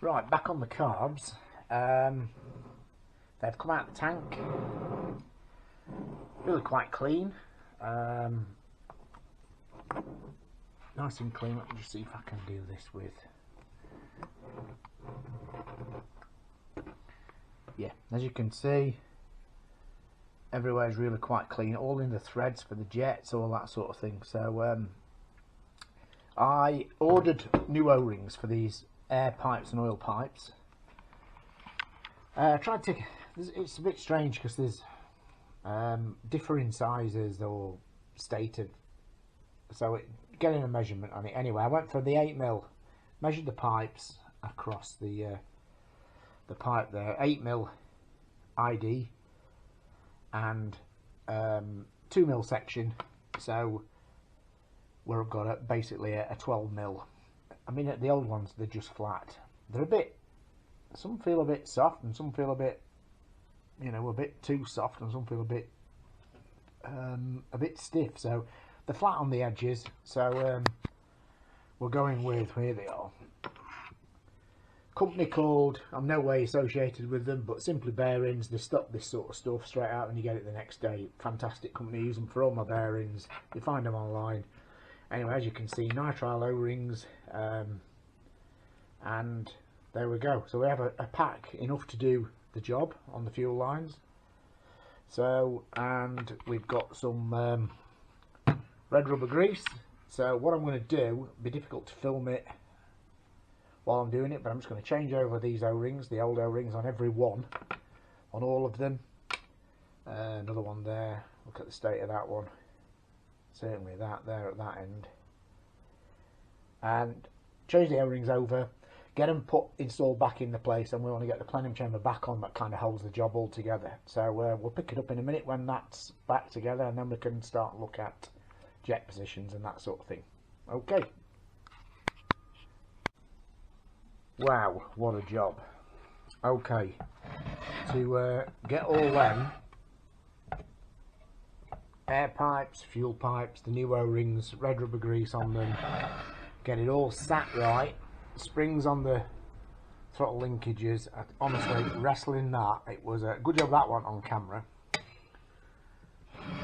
Right, back on the carbs. They've come out of the tank, really quite clean, nice and clean. Let me just see if I can do this with, yeah, as you can see, everywhere is really quite clean, all in the threads for the jets, all that sort of thing. So I ordered new O-rings for these air pipes and oil pipes. Tried to, it's a bit strange because there's differing sizes or stated, so getting a measurement on it. Anyway, I went for the 8mm, measured the pipes across the pipe there, 8mm ID and 2mm section, so where I've got basically a 12mm. I mean, the old ones, they're just flat. They're a bit, some feel a bit soft and some feel a bit, you know, a bit too soft, and some feel a bit stiff. So they're flat on the edges. So we're going with, here they are, company called, I'm no way associated with them, but Simply Bearings. They stock this sort of stuff straight out and you get it the next day. Fantastic company, use them for all my bearings. You find them online. Anyway, as you can see, nitrile O-rings, and there we go. So we have a pack enough to do the job on the fuel lines. So, and we've got some red rubber grease. So what I'm going to do, it'll be difficult to film it while I'm doing it, but I'm just going to change over these O-rings, the old O-rings, on every one, on all of them. Another one there, look at the state of that one. Certainly that there at that end. And change the O-rings over, get them installed back in the place, and we want to get the plenum chamber back on that kind of holds the job all together. So we'll pick it up in a minute when that's back together, and then we can start to look at jet positions and that sort of thing. Okay. Wow, what a job. Okay, to get all them air pipes, fuel pipes, the new O-rings, red rubber grease on them, get it all sat right, springs on the throttle linkages. Honestly, wrestling that, it was a good job that one on camera.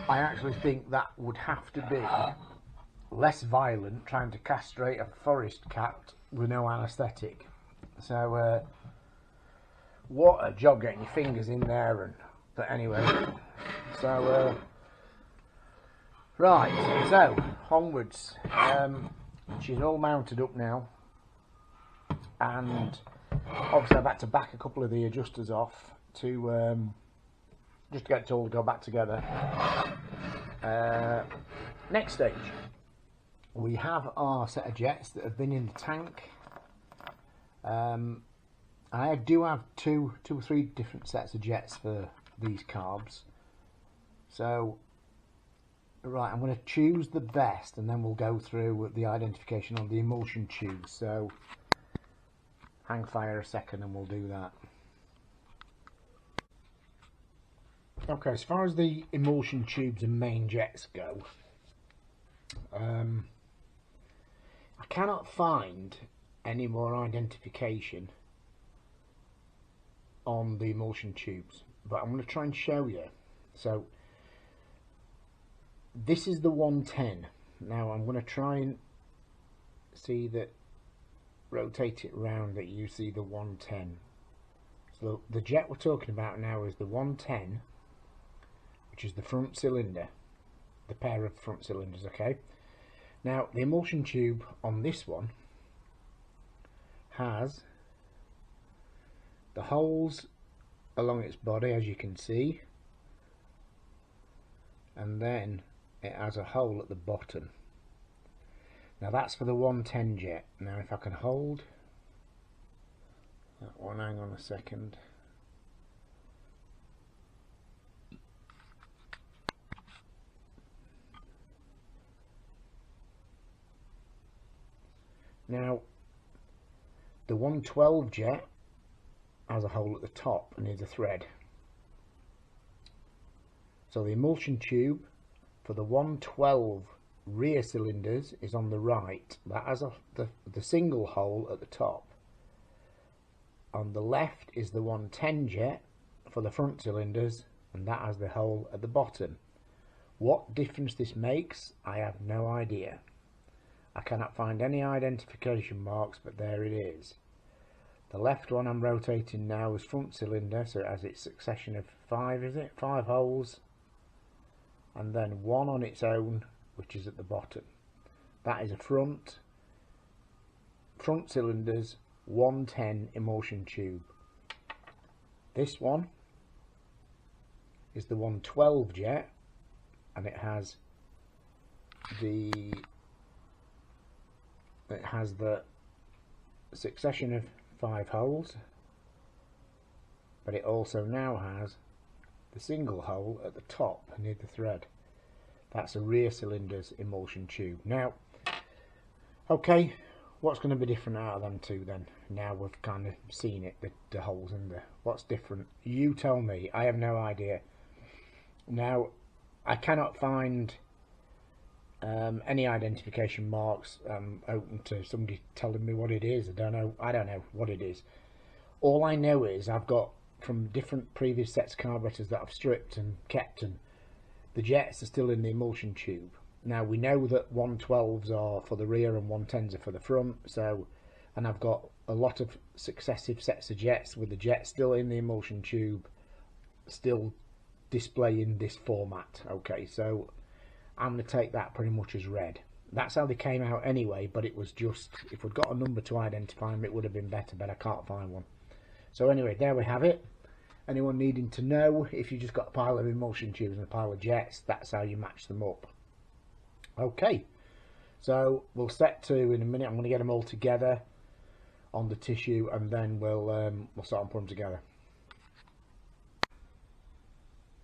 I actually think that would have to be less violent, trying to castrate a forest cat with no anaesthetic. So what a job getting your fingers in there. And but anyway, so right, so onwards. She's all mounted up now, and obviously I've had to back a couple of the adjusters off to just to get it all to go back together. Next stage, we have our set of jets that have been in the tank. I do have two or three different sets of jets for these carbs. So right, I'm going to choose the best, and then we'll go through the identification of the emulsion tubes. So hang fire a second and we'll do that. Okay, as far as the emulsion tubes and main jets go, I cannot find any more identification on the emulsion tubes, but I'm going to try and show you. So this is the 110. Now I'm going to try and see that, rotate it round that you see the 110. So the jet we're talking about now is the 110, which is the front cylinder, the pair of front cylinders. Okay, now the emulsion tube on this one has the holes along its body, as you can see, and then it has a hole at the bottom. Now that's for the 110 jet. Now if I can hold that one, hang on a second. Now the 112 jet has a hole at the top and is a thread. So the emulsion tube for the 112 rear cylinders is on the right. That has the single hole at the top, On the left is the 110 jet for the front cylinders, and that has the hole at the bottom. What difference this makes, I have no idea. I cannot find any identification marks, but there it is. The left one I'm rotating now is front cylinder, so it has its succession of 5 holes, and then one on its own, which is at the bottom. That is a front cylinders 110 emulsion tube. This one is the 112 jet, and it has the succession of 5 holes, but it also now has the single hole at the top near the thread. That's a rear cylinders emulsion tube. Now, okay, what's going to be different out of them two then? Now we've kind of seen it, the holes in there. What's different? You tell me. I have no idea. Now, I cannot find any identification marks. Open to somebody telling me what it is. I don't know what it is. All I know is I've got from different previous sets of carburetors that I've stripped and kept, and the jets are still in the emulsion tube. Now we know that 112s are for the rear and 110s are for the front, so, and I've got a lot of successive sets of jets with the jets still in the emulsion tube, still displaying this format. Okay, so I'm going to take that pretty much as read. That's how they came out anyway, but it was just, if we'd got a number to identify them, it would have been better, but I can't find one. So anyway, there we have it. Anyone needing to know, if you just got a pile of emulsion tubes and a pile of jets, that's how you match them up. Okay, so we'll step to in a minute. I'm going to get them all together on the tissue, and then we'll start and put them together.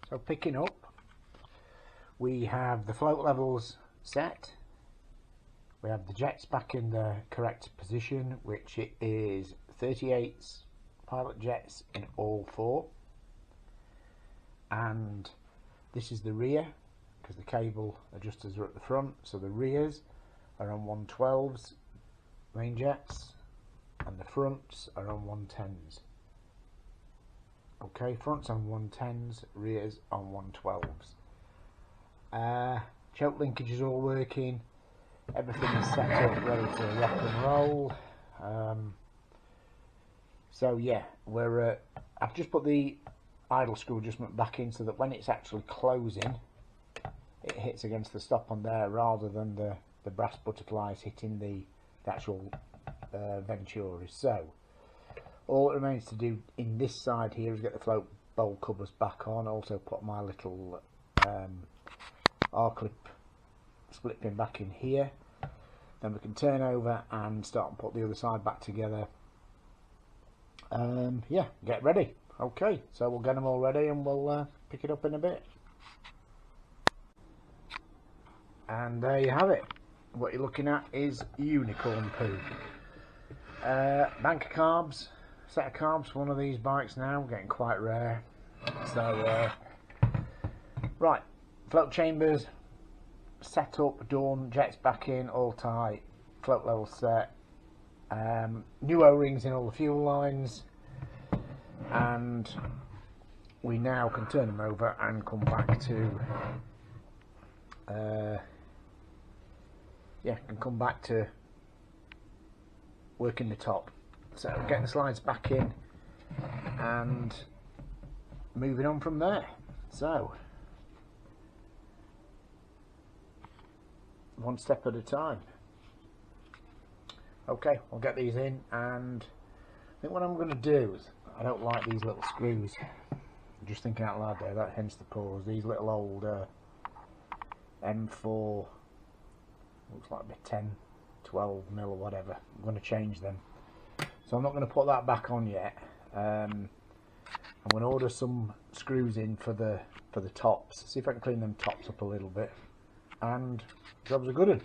So picking up, we have the float levels set. We have the jets back in the correct position, which it is 38 pilot jets in all 4. And this is the rear, because the cable adjusters are at the front, so the rears are on 112s main jets, and the fronts are on 110s. Okay, fronts on 110s, rears on 112s. Choke linkage is all working, everything is set up ready to rock and roll. So yeah, I've just put the idle screw adjustment back in so that when it's actually closing, it hits against the stop on there rather than the brass butterflies hitting the actual Venturis. So all it remains to do in this side here is get the float bowl covers back on. Also put my little R-clip split pin back in here. Then we can turn over and start and put the other side back together. Yeah, get ready. Okay, so we'll get them all ready and we'll pick it up in a bit. And there you have it. What you're looking at is unicorn poo. Bank of carbs, set of carbs for one of these bikes now, getting quite rare. So, right, float chambers set up, done, jets back in, all tight, float level set, new O-rings in all the fuel lines, and we now can turn them over and come back to working the top. So getting the slides back in and moving on from there. So one step at a time. Okay, I'll get these in, and I think what I'm going to do is, I don't like these little screws. I'm just thinking out loud there, that hence the pause. These little old M4, looks like a 10, 12 mil or whatever. I'm going to change them. So I'm not going to put that back on yet. I'm going to order some screws in for the tops. See if I can clean them tops up a little bit. And job's a good one.